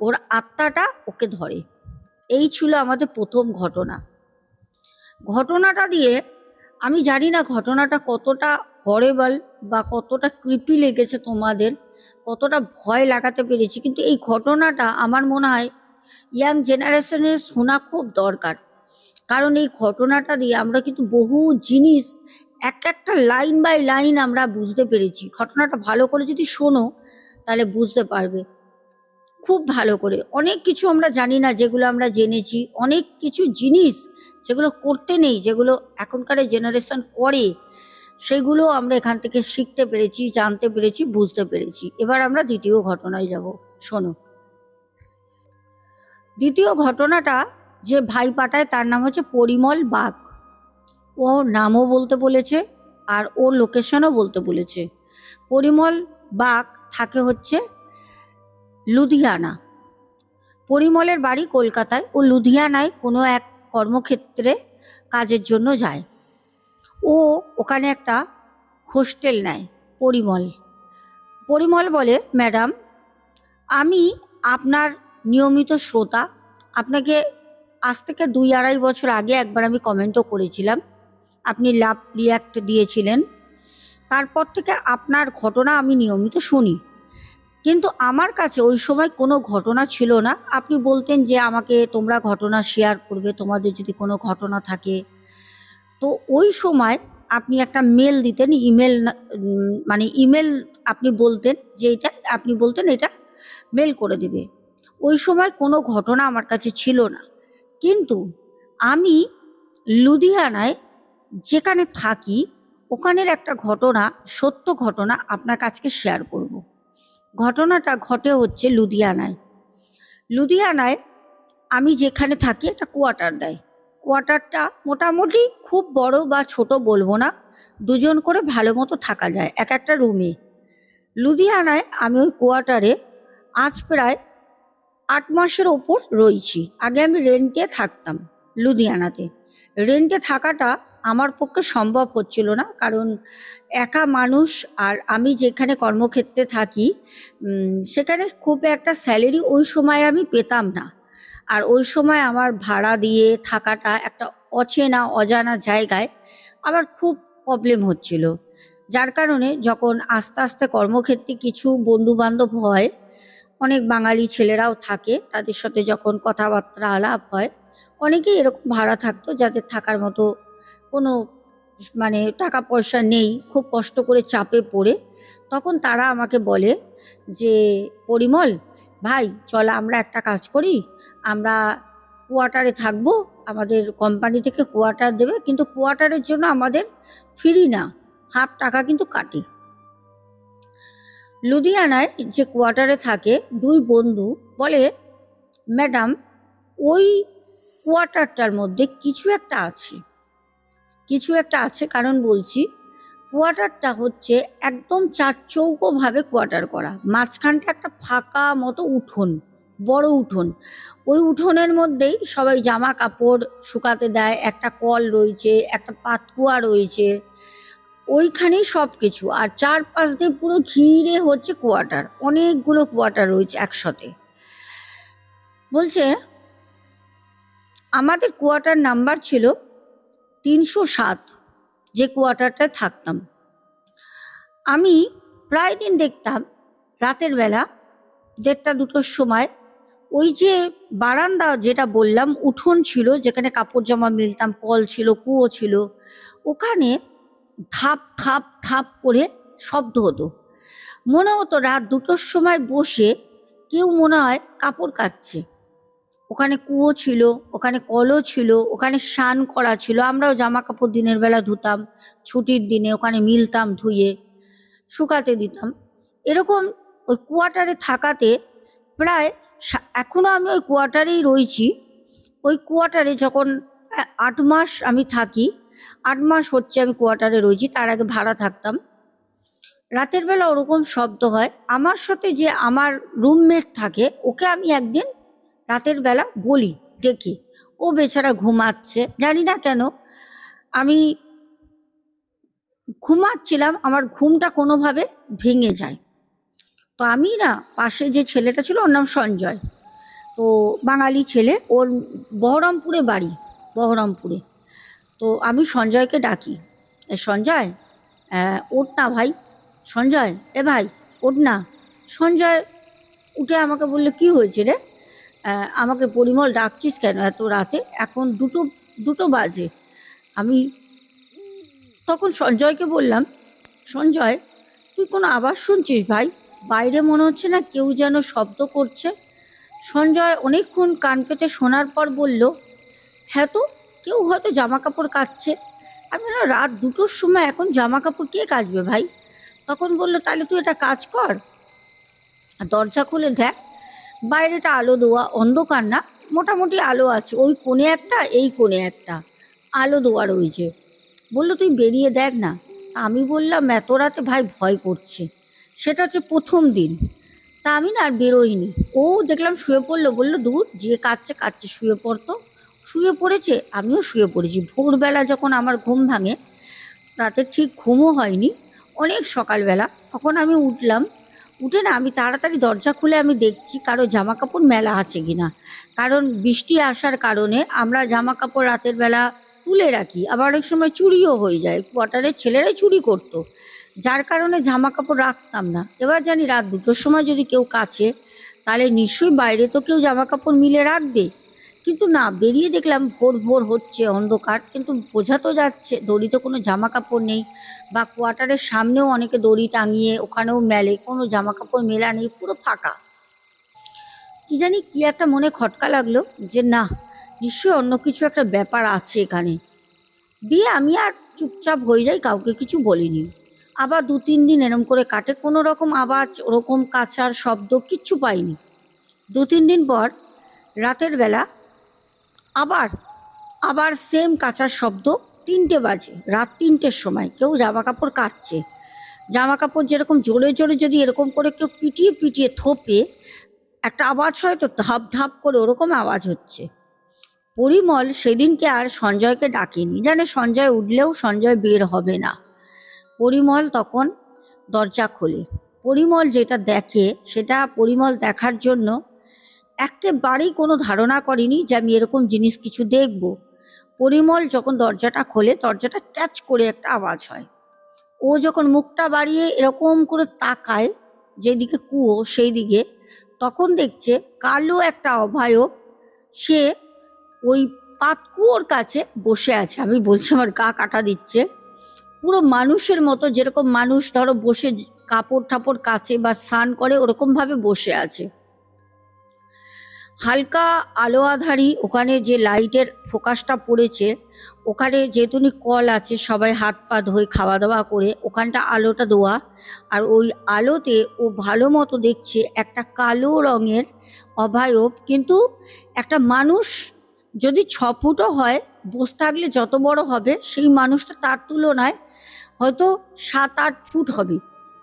ওর আত্মাটা ওকে ধরে। এই ছিল আমাদের প্রথম ঘটনাটা দিয়ে আমি জানি না ঘটনাটা কতটা হরেবল বা কতটা ক্রিপি লেগেছে তোমাদের, কতটা ভয় লাগাতে পেরেছি, কিন্তু এই ঘটনাটা আমার মনে হয় ইয়াং জেনারেশনের শোনা খুব দরকার। কারণ এই ঘটনাটা দিয়ে আমরা কিন্তু বহু জিনিস একটা লাইন বাই লাইন আমরা বুঝতে পেরেছি। ঘটনাটা ভালো করে যদি শোনো তাহলে বুঝতে পারবে খুব ভালো করে। অনেক কিছু আমরা জানি না যেগুলো আমরা জেনেছি, অনেক কিছু জিনিস যেগুলো করতে নেই, যেগুলো এখনকার জেনারেশন করে, সেগুলো আমরা এখান থেকে শিখতে পেরেছি, জানতে পেরেছি, বুঝতে পেরেছি। এবার আমরা দ্বিতীয় ঘটনায় যাব, শোনো। দ্বিতীয় ঘটনাটা যে ভাই পাঠায় তার নাম হচ্ছে পরিমল বাগ। ও নামও বলতে বলেছে আর ওর লোকেশনও বলতে বলেছে। পরিমল বাগ থাকে হচ্ছে লুধিয়ানা। পরিমলের বাড়ি কলকাতায়, ও লুধিয়ানায় কোনো এক কর্মক্ষেত্রে কাজের জন্য যায়। ও ওখানে একটা হোস্টেল নেয়। পরিমল বলে, ম্যাডাম আমি আপনার নিয়মিত শ্রোতা, আপনাকে আজ থেকে 2-2.5 বছর আগে একবার আমি কমেন্টও করেছিলাম, আপনি লাভ রিয়াক্ট দিয়েছিলেন, তারপর থেকে আপনার ঘটনা আমি নিয়মিত শুনি। কিন্তু আমার কাছে ওই সময় কোনো ঘটনা ছিল না। আপনি বলতেন যে আমাকে তোমরা ঘটনা শেয়ার করবে, তোমাদের যদি কোনো ঘটনা থাকে। তো ওই সময় আপনি একটা মেল দিতেন, মানে ইমেল আপনি বলতেন যে আপনি বলতেন এটা মেল করে দেবে। ওই সময় কোনো ঘটনা আমার কাছে ছিল না, কিন্তু আমি লুধিয়ানায় যেখানে থাকি ওখানের একটা ঘটনা, সত্য ঘটনা আপনার কাছে শেয়ার করব। ঘটনাটা ঘটে হচ্ছে লুধিয়ানায় আমি যেখানে থাকি একটা কোয়ার্টার দেয়। কোয়ার্টারটা মোটামুটি খুব বড় বা ছোট বলবো না, 2 জন করে ভালো মতো থাকা যায় এক একটা রুমে। লুধিয়ানায় আমি ওই কোয়ার্টারে আজ প্রায় 8 মাসের ওপর রয়েছি। আগে আমি রেন্টে থাকতাম লুধিয়ানাতে। রেন্টে থাকাটা আমার পক্ষে সম্ভব হচ্ছিল না, কারণ একা মানুষ, আর আমি যেখানে কর্মক্ষেত্রে থাকি সেখানে খুব একটা স্যালারি ওই সময় আমি পেতাম না। আর ওই সময় আমার ভাড়া দিয়ে থাকাটা একটা অজানা জায়গায় আমার খুব প্রবলেম হচ্ছিল। যার কারণে যখন আস্তে আস্তে কর্মক্ষেত্রে কিছু বন্ধুবান্ধব হয়, অনেক বাঙালি ছেলেরাও থাকে, তাদের সাথে যখন কথাবার্তা আলাপ হয়, অনেকেই এরকম ভাড়া থাকতো যাদের থাকার মতো কোনো মানে টাকা পয়সা নেই, খুব কষ্ট করে চাপে পড়ে, তখন তারা আমাকে বলে যে পরিমল ভাই চল আমরা একটা কাজ করি, আমরা কোয়ার্টারে থাকবো, আমাদের কোম্পানি থেকে কোয়ার্টার দেবে, কিন্তু কোয়ার্টারের জন্য আমাদের ফ্রি না, হাফ টাকা কিন্তু কাটে। লুধিয়ানায় যে কোয়ার্টারে থাকে দুই বন্ধু বলে, ম্যাডাম ওই কোয়ার্টারটার মধ্যে কিছু একটা আছে। কারণ বলছি, কোয়ার্টারটা হচ্ছে একদম চারচৌকোভাবে কোয়ার্টার করা, মাঝখানটা একটা ফাঁকা মতো উঠোন, বড় উঠোন। ওই উঠোনের মধ্যেই সবাই জামা কাপড় শুকাতে দেয়, একটা কল রয়েছে, একটা পাতকুয়া রয়েছে, ওইখানেই সব কিছু। আর চারপাশ দিয়ে পুরো ঘিরে হচ্ছে কোয়ার্টার, অনেকগুলো কোয়ার্টার রয়েছে একসাথে। বলছে আমাদের কোয়ার্টার নাম্বার ছিল 307, যে কোয়ার্টারটায় থাকতাম। আমি প্রায় দিন দেখতাম রাতের বেলা 1:30-2টোর সময় ওই যে বারান্দা, যেটা বললাম উঠোন ছিল যেখানে কাপড় জামা মিলতাম, কল ছিল, কুয়ো ছিল, ওখানে থাপ থাপ থাপ করে শব্দ হতো। মনে হতো রাত 2টোর সময় বসে কেউ মনে হয় কাপড় কাচ্ছে। ওখানে কুয়ো ছিল, ওখানে কলও ছিল, ওখানে স্নান করা ছিল। আমরাও জামা কাপড় দিনের বেলা ধুতাম, ছুটির দিনে ওখানে মিলতাম, ধুয়ে শুকাতে দিতাম। এরকম ওই কোয়ার্টারে থাকাতে প্রায় এখনও আমি ওই কোয়ার্টারেই রয়েছি। ওই কোয়ার্টারে যখন 8 মাস আমি থাকি, 8 মাস হচ্ছে আমি কোয়ার্টারে রয়েছি, তার আগে ভাড়া থাকতাম। রাতের বেলা ওরকম শব্দ হয়। আমার সাথে যে আমার রুমমেট থাকে, ওকে আমি একদিন রাতের বেলা বলি ডেকে, ও বেচারা ঘুমাচ্ছে, জানি না কেন আমি ঘুমাচ্ছিলাম, আমার ঘুমটা কোনোভাবে ভেঙে যায়। তো আমি না, পাশে যে ছেলেটা ছিল ওর নাম সঞ্জয়, তো বাঙালি ছেলে, ওর বহরমপুরে বাড়ি, বহরমপুরে। তো আমি সঞ্জয়কে ডাকি, এ সঞ্জয়, ওঠ না ভাই, সঞ্জয় এ ভাই ওঠ না। সঞ্জয় উঠে আমাকে বললো, কি হয়েছে রে, আমাকে পরিমল ডাকছিস কেন এত রাতে? এখন দুটো বাজে। আমি তখন সঞ্জয়কে বললাম, সঞ্জয় তুই কোনো আওয়াজ শুনছিস ভাই? বাইরে মনে হচ্ছে না কেউ যেন শব্দ করছে। সঞ্জয় অনেকক্ষণ কান পেতে শোনার পর বলল, হ্যাঁ তো, কেউ হয়তো জামা কাপড় কাচছে। আমি বললাম, রাত 2টোর সময় এখন জামা কাপড় কে কাচবে ভাই? তখন বললো, তাহলে তুই একটা কাজ কর, দরজা খুলে দেখ, বাইরেটা আলো দেওয়া, অন্ধকার না, মোটামুটি আলো আছে, ওই কোণে একটা এই কোণে একটা আলো দেওয়া রয়েছে। বললো তুই বেরিয়ে দেখ না। আমি বললাম, এত রাতে ভাই ভয় করছে। সেটা হচ্ছে প্রথম দিন। তা আমি না আর বেরোইনি। ও দেখলাম শুয়ে পড়লো, বললো দূর, যে কাচ্ছে শুয়ে পড়তো। শুয়ে পড়েছে, আমিও শুয়ে পড়েছি। ভোরবেলা যখন আমার ঘুম ভাঙে, রাতে ঠিক ঘুমও হয়নি, অনেক সকালবেলা, তখন আমি উঠলাম। উঠে না আমি তাড়াতাড়ি দরজা খুলে আমি দেখছি কারো জামা কাপড় মেলা আছে কিনা। কারণ বৃষ্টি আসার কারণে আমরা জামা কাপড় রাতের বেলা তুলে রাখি, আবার অনেক সময় চুরিও হয়ে যায়, কোয়ার্টারের ছেলেরাই চুরি করতো, যার কারণে জামা কাপড় রাখতাম না। এবার জানি রাত 2টোর সময় যদি কেউ কাছে, তাহলে নিশ্চয়ই বাইরে তো কেউ জামা কাপড় মিলে রাখবে। কিন্তু না, বেরিয়ে দেখলাম ভোর ভোর হচ্ছে, অন্ধকার, কিন্তু বোঝা তো যাচ্ছে দড়িতে কোনো জামা কাপড় নেই, বা কোয়ার্টারের সামনেও অনেকে দড়ি টাঙিয়ে ওখানেও মেলে, কোনো জামা কাপড় মেলা নেই, পুরো ফাঁকা। কি জানি কি একটা মনে খটকা লাগলো যে না, নিশ্চয়ই অন্য কিছু একটা ব্যাপার আছে এখানে। দিয়ে আমি আর চুপচাপ হয়ে যাই, কাউকে কিছু বলিনি। আবার 2-3 দিন এরম করে কাটে, কোনো রকম আওয়াজ, ওরকম কাচার শব্দ কিচ্ছু পাইনি। 2-3 দিন পর রাতের বেলা আবার আবার সেম কাচার শব্দ। 3টে বাজে, রাত 3টের সময় কেউ জামা কাপড় কাচছে। জামা কাপড় যেরকম জোরে জোরে যদি এরকম করে কেউ পিটিয়ে পিটিয়ে থোপে, একটা আওয়াজ হয় তো, ধাপ ধাপ করে ওরকম আওয়াজ হচ্ছে। পরিমল সেদিনকে আর সঞ্জয়কে ডাকেনি, জানে সঞ্জয় উঠলেও সঞ্জয় বের হবে না। পরিমল তখন দরজা খোলে। পরিমল যেটা দেখে, সেটা পরিমল দেখার জন্য একেবারেই কোনো ধারণা করেনি যে আমি এরকম জিনিস কিছু দেখব। পরিমল যখন দরজাটা খোলে, দরজাটা ক্যাচ করে একটা আওয়াজ হয়। ও যখন মুখটা বাড়িয়ে এরকম করে তাকায় যেদিকে কুয়ো সেই দিকে, তখন দেখছে কালো একটা অভায়ব, সে ওই পাতকুয়োর কাছে বসে আছে। আমি বলছি, আমার গা কাটা দিচ্ছে। পুরো মানুষের মতো, যেরকম মানুষ ধরো বসে কাপড় টাপড় কাচে বা স্নান করে, ওরকমভাবে বসে আছে। হালকা আলো আঁধারি, ওখানে যে লাইটের ফোকাসটা পড়েছে, ওখানে যেহেতুনি কল আছে, সবাই হাত পা ধুয়ে খাওয়া দাওয়া করে ওখানটা আলোটা দেওয়া, আর ওই আলোতে ও ভালো মতো দেখছে একটা কালো রঙের অবয়ব, কিন্তু একটা মানুষ যদি 6 ফুটও হয়, বসে থাকলে যত বড় হবে সেই মানুষটা তার তুলনায় হয়তো 7-8 ফুট হবে,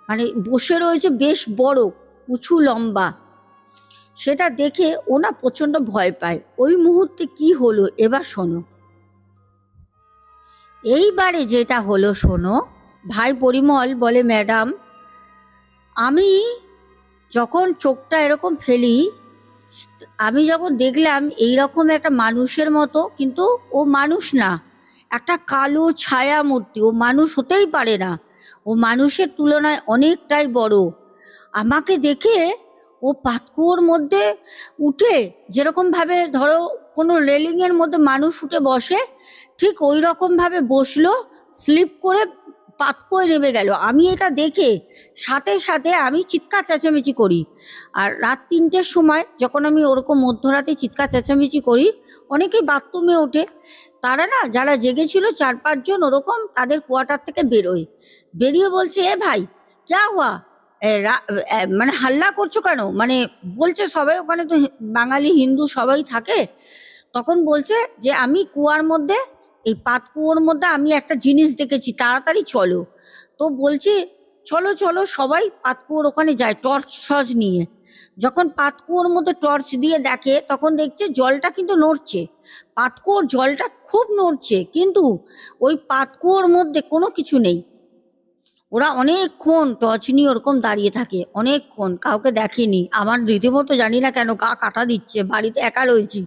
মানে বসে রয়েছে বেশ বড়, উঁচু লম্বা। সেটা দেখে ও না প্রচণ্ড ভয় পায়। ওই মুহূর্তে কি হলো এবার শোনো। এইবারে যেটা হলো শোনো, ভাই পরিমল বলে, ম্যাডাম আমি যখন চোখটা এরকম ফেলি, আমি যখন দেখলাম এইরকম একটা মানুষের মতো, কিন্তু ও মানুষ না, একটা কালো ছায়া মূর্তি, ও মানুষ হতেই পারে না, ও মানুষের তুলনায় অনেকটাই বড়। আমাকে দেখে ও পাতকুয়োর মধ্যে উঠে, যেরকমভাবে ধরো কোনো রেলিংয়ের মধ্যে মানুষ উঠে বসে, ঠিক ওই রকমভাবে বসলো, স্লিপ করে পাতকুয়োয় নেমে গেল। আমি এটা দেখে সাথে সাথে আমি চিৎকার চেঁচামেচি করি। আর রাত 3টের সময় যখন আমি ওরকম মধ্যরাতে চিৎকার চেঁচামেচি করি, অনেকেই বাথরুমে ওঠে, তারা না যারা জেগেছিল 4-5 জন ওরকম তাদের কোয়ার্টার থেকে বেরোয়, বেরিয়ে বলছে, এ ভাই ক্যা হুয়া, মানে হাল্লা করছো কেন, মানে বলছে সবাই, ওখানে তো বাঙালি হিন্দু সবাই থাকে, তখন বলছে যে আমি কুয়ার মধ্যে, এই পাতকুয়োর মধ্যে আমি একটা জিনিস দেখেছি, তাড়াতাড়ি চলো। তো বলছি চলো চলো, সবাই পাতকুয়োর ওখানে যায় টর্চ সর্চ নিয়ে। যখন পাতকুয়োর মধ্যে টর্চ দিয়ে দেখে, তখন দেখছে জলটা কিন্তু নড়ছে, পাতকুয়োর জলটা খুব নড়ছে, কিন্তু ওই পাতকুয়োর মধ্যে কোনো কিছু নেই। ওরা অনেকক্ষণ টর্চ নিয়ে ওরকম দাঁড়িয়ে থাকে, অনেকক্ষণ কাউকে দেখেনি। আমার রীতিমতো জানি না কেন গা কাটা দিচ্ছে, বাড়িতে একা রয়েছি,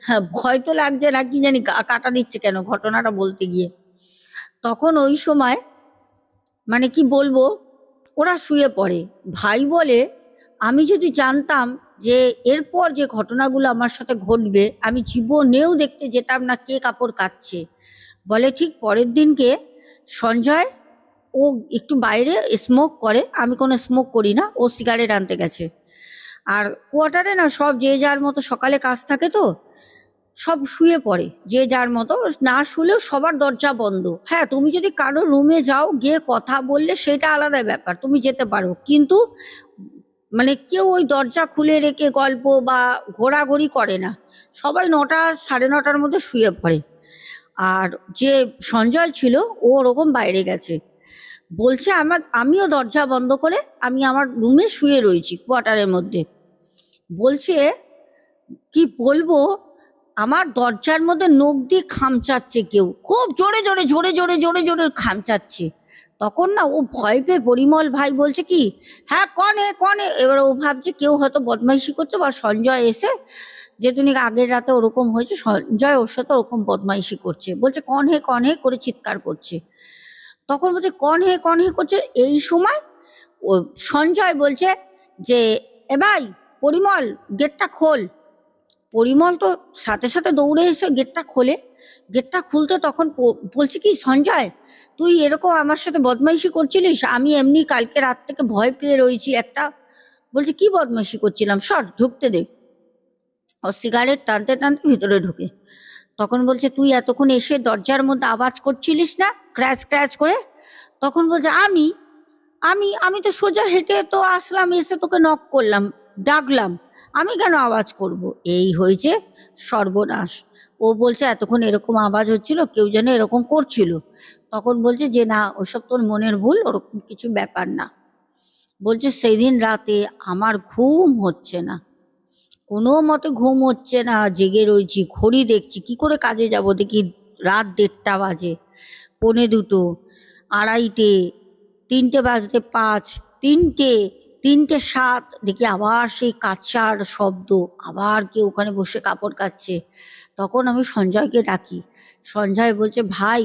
হ্যাঁ ভয় তো লাগছে না, কি জানি গা কাটা দিচ্ছে কেন ঘটনাটা বলতে গিয়ে। তখন ওই সময় মানে কি বলবো, ওরা শুয়ে পড়ে। ভাই বলে, আমি যদি জানতাম যে এরপর যে ঘটনাগুলো আমার সাথে ঘটবে, আমি জীবনেও দেখতে যেতাম না কে কাপড় কাচ্ছে। বলে ঠিক পরের দিনকে সঞ্জয়, ও একটু বাইরে স্মোক করে, আমি কোনো স্মোক করি না, ও সিগারেট আনতে গেছে। আর কোয়ার্টারে না সব যে যার মতো সকালে কাজ থাকে, তো সব শুয়ে পড়ে যে যার মতো, না শুলেও সবার দরজা বন্ধ। হ্যাঁ, তুমি যদি কারো রুমে যাও গিয়ে কথা বললে সেটা আলাদা ব্যাপার, তুমি যেতে পারো, কিন্তু মানে কেউ ওই দরজা খুলে রেখে গল্প বা ঘোরাঘুরি করে না, সবাই 9টা 9:30টার মধ্যে শুয়ে পড়ে। আর যে সঞ্জয় ছিল ও ওরকম বাইরে গেছে, বলছে আমিও দরজা বন্ধ করে আমি আমার রুমে শুয়ে রয়েছি কোয়ার্টারের মধ্যে। বলছে কি বলবো, আমার দরজার মধ্যে নখ দিয়ে খামচাচ্ছে, কেউ খুব জোরে জোরে জোরে জোরে জোরে জোরে খামচাচ্ছে। তখন না ও ভয় পেয়ে, পরিমল ভাই বলছে কি, হ্যাঁ কনে কনে, এবার ও ভাবছে কেউ হয়তো বদমাইশি করছে, বা সঞ্জয় এসে, যেহেতু আগের রাতে ওরকম হয়েছে, সঞ্জয় ওর সাথে ওরকম বদমাইশি করছে, বলছে কন হে করে চিৎকার করছে। তখন বলছে কন হে করছে। এই সময় ও সঞ্জয় বলছে যে, এ ভাই পরিমল গেটটা খোল। পরিমল তো সাথে সাথে দৌড়ে এসে গেটটা খোলে। গেটটা খুলতে তখন বলছে কি, সঞ্জয় তুই এরকম আমার সাথে বদমাইশি করছিলিস, আমি এমনি কালকে রাত থেকে ভয় পেয়ে রয়েছি একটা। বলছে কি বদমাইশি করছিলাম, সর ঢুকতে দে। ও সিগারেট টানতে টানতে ভিতরে ঢুকে। তখন বলছে তুই এতক্ষণ এসে দরজার মধ্যে আওয়াজ করছিলিস না, ক্র্যাচ ক্র্যাচ করে। তখন বলছে আমি আমি আমি তো সোজা হেঁটে তো আসলাম, এসে তোকে নক করলাম, ডাকলাম, আমি কেন আওয়াজ করব। এই হয়েছে সর্বনাশ। ও বলছে এতক্ষণ এরকম আওয়াজ হচ্ছিল, কেউ যেন এরকম করছিল। তখন বলছে যে না, ওসব তোর মনের ভুল, ওরকম কিছু ব্যাপার না। বলছে সেই দিন রাতে আমার ঘুম হচ্ছে না, কোনো মতে ঘুম হচ্ছে না, জেগে রয়েছি, ঘড়ি দেখছি, কি করে কাজে যাব, দেখি রাত 1:30 বাজে, 1:45, 2:30, 3:05, 3টে, 3:07, দেখি আবার সেই কাচার শব্দ, আবার কেউ ওখানে বসে কাপড় কাচ্ছে। তখন আমি সঞ্জয়কে ডাকি। সঞ্জয় বলছে ভাই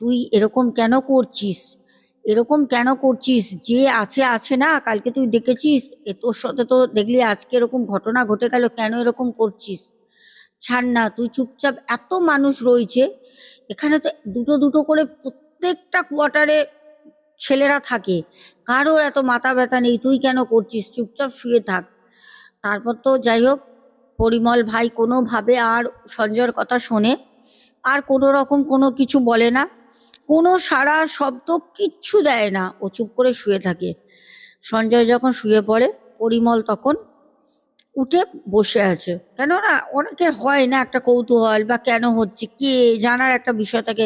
তুই এরকম কেন করছিস, এরকম কেন করছিস, যে আছে আছে না, কালকে তুই দেখেছিস, তোর সাথে তো দেখলি আজকে এরকম ঘটনা ঘটে গেল, কেন এরকম করছিস, ছাড় না, তুই চুপচাপ, এত মানুষ রয়েছে এখানে, তো দুটো দুটো করে প্রত্যেকটা কোয়ার্টারে ছেলেরা থাকে, কারোর এত মাথা ব্যথা নেই, তুই কেন করছিস, চুপচাপ শুয়ে থাক। তারপর তো যাই হোক, পরিমল ভাই কোনোভাবে আর সঞ্জয়ের কথা শোনে, আর কোনো রকম কোনো কিছু বলে না, কোনো সাড়া শব্দ কিচ্ছু দেয় না, ও চুপ করে শুয়ে থাকে। সঞ্জয় যখন শুয়ে পড়ে, পরিমল তখন উঠে বসে আছে। কেননা অনেকের হয় না একটা কৌতূহল, বা কেন হচ্ছে কে জানার একটা বিষয় থাকে।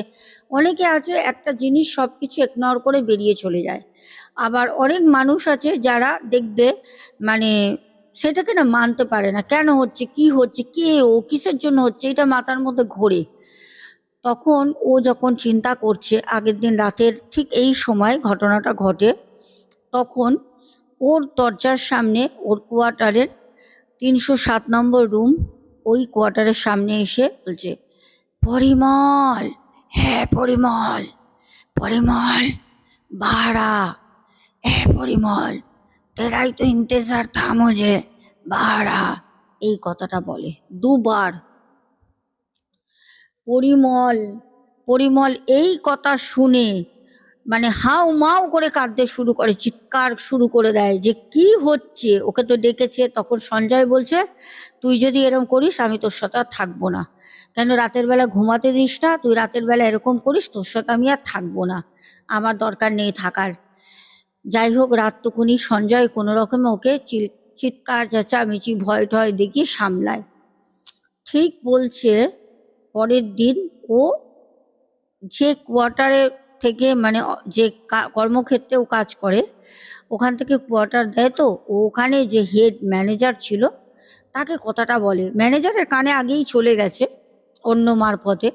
অনেকে আছে একটা জিনিস সব কিছু ইগনোর করে বেরিয়ে চলে যায়, আবার অনেক মানুষ আছে যারা দেখবে মানে সেটাকে না মানতে পারে না, কেন হচ্ছে, কি হচ্ছে, কে ও, কিসের জন্য হচ্ছে, এটা মাথার মধ্যে ঘোরে। তখন ও যখন চিন্তা করছে, আগের দিন রাতের ঠিক এই সময় ঘটনাটা ঘটে, তখন ওর দরজার সামনে, ওর কোয়ার্টারের 307 নম্বর রুম, ওই কোয়ার্টারের সামনে এসে বলছে, পরিমল, হ্যাঁ পরিমল, পরিমল বাড়া, হ্যাঁ পরিমল, তেরাই তো ইন্তেজার থা মুঝে, বাড়া। এই কথাটা বলে দুবার। পরিমল পরিমল এই কথা শুনে মানে হাউ মাউ করে কাঁদতে শুরু করে, চিৎকার শুরু করে দেয় যে কি হচ্ছে। ওকে তো ডেকেছে। তখন সঞ্জয় বলছে, তুই যদি এরকম করিস আমি তোর সাথে আর থাকবো না। কেন রাতের বেলা ঘুমাতে দিস না, তুই রাতের বেলা এরকম করিস, তোর সাথে আমি আর থাকবো না, আমার দরকার নেই থাকার। যাই হোক, রাতটুকুনি সঞ্জয় কোনো রকমে ওকে চিৎকার চেঁচামেচি ভয় টয় দেখিয়ে সামলায়। ঠিক বলছে, পরের দিন ও যে কোয়ার্টারে থেকে মানে যে কর্মক্ষেত্রে ও কাজ করে, ওখান থেকে কোয়ার্টার দেয়, তো ও ওখানে যে হেড ম্যানেজার ছিল তাকে কথাটা বলে। ম্যানেজারের কানে আগেই চলে গেছে অন্য মারফতে।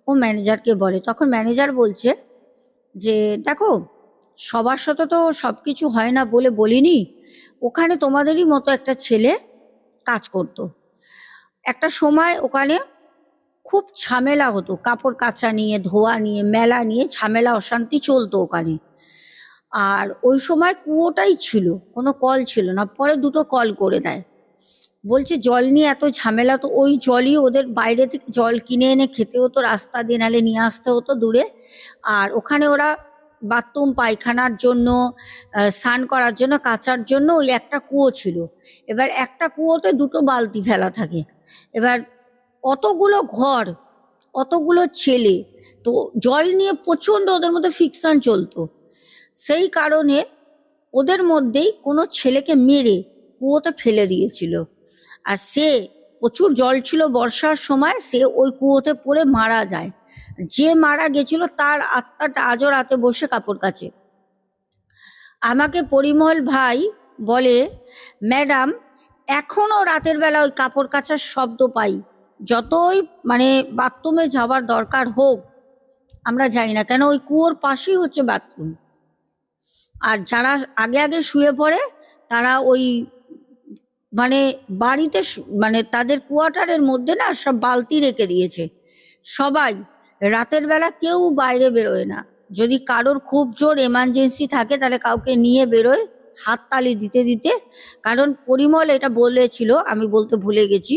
ও ম্যানেজারকে বলে, তখন ম্যানেজার বলছে যে দেখো, সবার সাথে তো সব কিছু হয় না বলে বলিনি, ওখানে তোমাদেরই মতো একটা ছেলে কাজ করতো। একটা সময় ওখানে খুব ঝামেলা হতো, কাপড় কাচা নিয়ে, ধোয়া নিয়ে, মেলা নিয়ে ঝামেলা অশান্তি চলতো ওখানে। আর ওই সময় কুয়োটাই ছিল, কোনো কল ছিল না, পরে দুটো কল করে দেয়। বলছে জল নিয়ে এত ঝামেলা, তো ওই জলই ওদের বাইরে থেকে জল কিনে এনে খেতে হতো, রাস্তা দিয়ে নালে নিয়ে আসতে হতো দূরে। আর ওখানে ওরা বাথরুম পায়খানার জন্য, স্নান করার জন্য, কাচার জন্য ওই একটা কুয়ো ছিল। এবার একটা কুয়োতে দুটো বালতি ফেলা থাকে। এবার অতগুলো ঘর, অতগুলো ছেলে, তো জল নিয়ে প্রচণ্ড ওদের মধ্যে ফিকশন চলতো। সেই কারণে ওদের মধ্যেই কোনো ছেলেকে মেরে কুয়োতে ফেলে দিয়েছিল। আর সে, প্রচুর জল ছিল বর্ষার সময়, সে ওই কুয়োতে পড়ে মারা যায়। যে মারা গেছিল তার আত্মাটা আজও রাতে বসে কাপড় কাচে। আমাকে পরিমল ভাই বলে, ম্যাডাম এখনও রাতের বেলা ওই কাপড় কাচার শব্দ পাই, যতই মানে বাথরুমে যাওয়ার দরকার হোক আমরা যাই না, কেন ওই কুয়োর পাশেই হচ্ছে বাথরুম। আর যারা আগে আগে শুয়ে পড়ে তারা ওই মানে বাড়িতে মানে তাদের কোয়ার্টারের মধ্যে না সব বালতি রেখে দিয়েছে। সবাই রাতের বেলা কেউ বাইরে বেরোয় না। যদি কারোর খুব জোর এমার্জেন্সি থাকে তাহলে কাউকে নিয়ে বেরোয় হাততালি দিতে দিতে। কারণ পরিমল এটা বলেছিল, আমি বলতে ভুলে গেছি,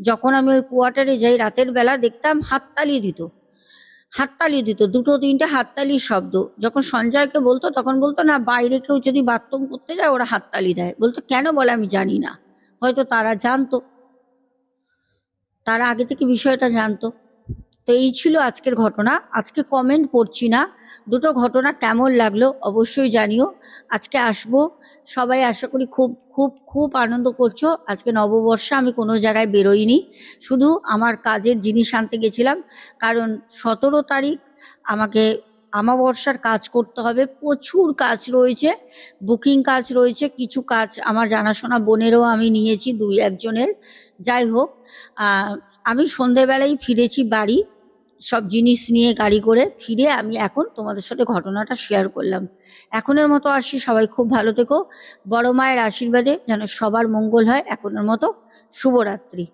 যখন আমি ওই কোয়ার্টারে যাই রাতের বেলা দেখতাম হাততালি দিত, হাততালি দিত, দুটো তিনটে হাততালির শব্দ। যখন সঞ্জয়কে বলতো তখন বলতো না, বাইরে কেউ যদি বাথরুম করতে যায় ওরা হাততালি দেয়। বলতো কেন বলে আমি জানি না, হয়তো তারা জানতো, তারা আগে থেকে বিষয়টা জানতো। তো এই ছিল আজকের ঘটনা। আজকে কমেন্ট পড়ছি না, দুটো ঘটনা কেমন লাগলো অবশ্যই জানিও। আজকে আসবো, সবাই আশা করি খুব খুব খুব আনন্দ করছো। আজকে নববর্ষে আমি কোনো জায়গায় বেরোইনি, শুধু আমার কাজের জিনিস আনতে গেছিলাম। কারণ 17 তারিখ আমাকে আমাবস্যার কাজ করতে হবে, প্রচুর কাজ রয়েছে, বুকিং কাজ রয়েছে, কিছু কাজ আমার জানাশোনা বোনেরও আমি নিয়েছি, 2-1 জনের। যাই হোক, আমি সন্ধেবেলায় ফিরেছি বাড়ি, সব জিনিস নিয়ে গাড়ি করে ফিরে আমি এখন তোমাদের সাথে ঘটনাটা শেয়ার করলাম। এখনের মতো আসছি, সবাই খুব ভালো থেকো, বড় মায়ের আশীর্বাদে যেন সবার মঙ্গল হয়। এখনের মতো শুভরাত্রি।